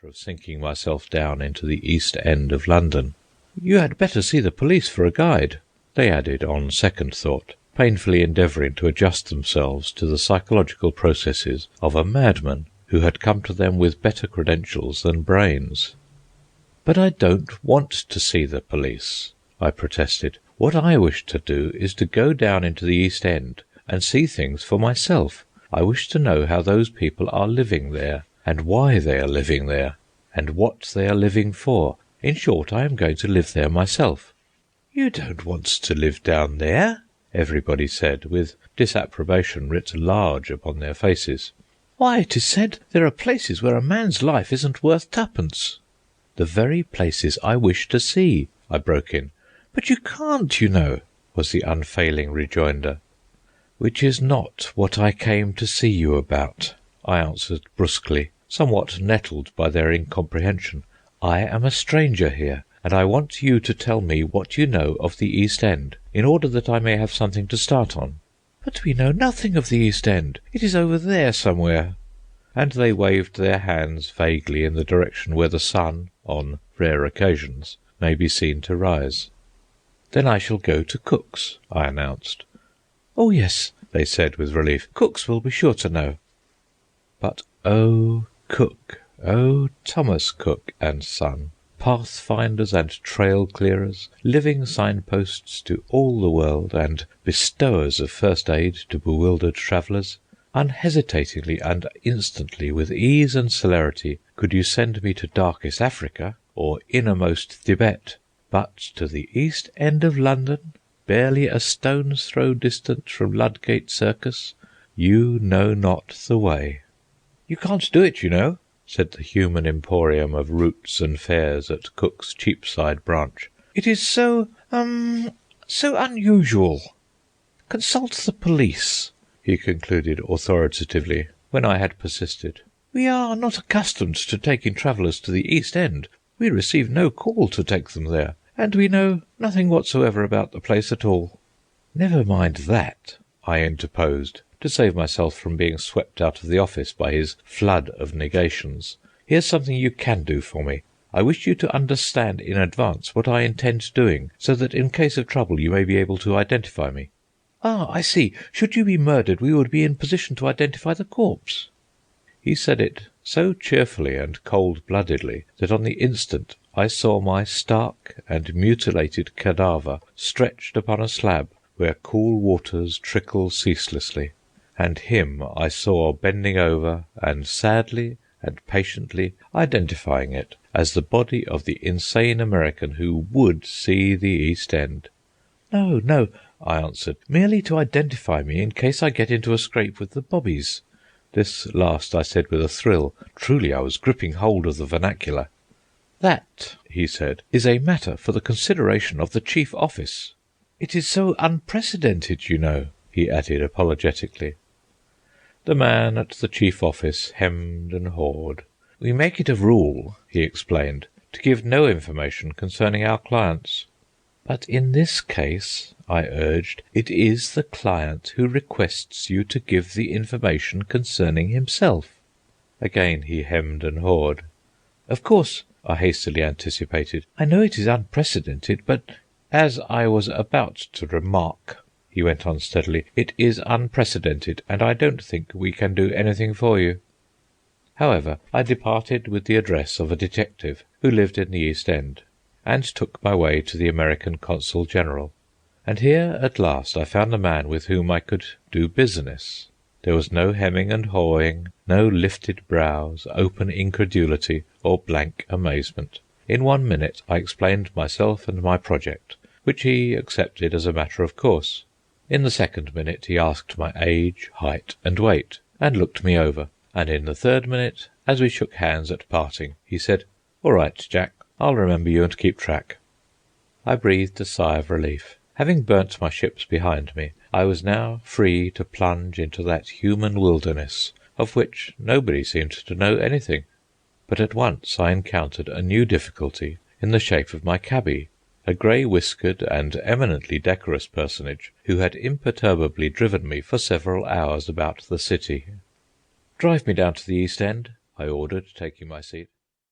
matter of sinking myself down into the East End of London. "You had better see the police for a guide," they added on second thought, painfully endeavouring to adjust themselves to the psychological processes of a madman who had come to them with better credentials than brains. "But I don't want to see the police," I protested. "What I wish to do is to go down into the East End and see things for myself. I wish to know how those people are living there, and why they are living there, and what they are living for. In short, I am going to live there myself." "You don't want to live down there," everybody said, with disapprobation writ large upon their faces. "Why, it is said there are places where a man's life isn't worth twopence." "The very places I wish to see," I broke in. "But you can't, you know," was the unfailing rejoinder. "Which is not what I came to see you about," I answered brusquely, somewhat nettled by their incomprehension. "I am a stranger here, and I want you to tell me what you know of the East End, in order that I may have something to start on." "But we know nothing of the East End. It is over there somewhere." And they waved their hands vaguely in the direction where the sun, on rare occasions, may be seen to rise. "Then I shall go to Cook's," I announced. "Oh, yes," they said with relief. "Cook's will be sure to know." But oh, Cook, oh, Thomas Cook and Son, pathfinders and trail clearers, living signposts to all the world, and bestowers of first aid to bewildered travellers, unhesitatingly and instantly, with ease and celerity, could you send me to darkest Africa or innermost Thibet, but to the East End of London, barely a stone's throw distant from Ludgate Circus, you know not the way. "You can't do it, you know," said the human emporium of roots and fares at Cook's Cheapside branch. "It is so unusual. Consult the police," he concluded authoritatively, when I had persisted. "We are not accustomed to taking travellers to the East End. We receive no call to take them there, and we know nothing whatsoever about the place at all." "Never mind that," I interposed, to save myself from being swept out of the office by his flood of negations. "Here's something you can do for me. I wish you to understand in advance what I intend doing, so that in case of trouble you may be able to identify me." "Ah, I see. Should you be murdered, we would be in position to identify the corpse." He said it so cheerfully and cold-bloodedly that on the instant I saw my stark and mutilated cadaver stretched upon a slab where cool waters trickle ceaselessly, and him I saw bending over and sadly and patiently identifying it as the body of the insane American who would see the East End. "No, no," I answered, "merely to identify me in case I get into a scrape with the bobbies." This last I said with a thrill. Truly I was gripping hold of the vernacular. "That," he said, "is a matter for the consideration of the Chief Office. It is so unprecedented, you know," he added apologetically. The man at the Chief Office hemmed and hawed. "We make it a rule," he explained, "to give no information concerning our clients." "But in this case," I urged, "it is the client who requests you to give the information concerning himself." Again he hemmed and hawed. "Of course," I hastily anticipated, "I know it is unprecedented, but as I was about to remark," he went on steadily, "it is unprecedented, and I don't think we can do anything for you." However, I departed with the address of a detective who lived in the East End, and took my way to the American Consul General. And here at last I found a man with whom I could do business. There was no hemming and hawing, no lifted brows, open incredulity, or blank amazement. In 1 minute I explained myself and my project, which he accepted as a matter of course. In the second minute he asked my age, height, and weight, and looked me over. And in the third minute, as we shook hands at parting, he said, "All right, Jack, I'll remember you and keep track." I breathed a sigh of relief. Having burnt my ships behind me, I was now free to plunge into that human wilderness of which nobody seemed to know anything. But at once I encountered a new difficulty in the shape of my cabby, a grey-whiskered and eminently decorous personage who had imperturbably driven me for several hours about the city. "Drive me down to the East End," I ordered, taking my seat.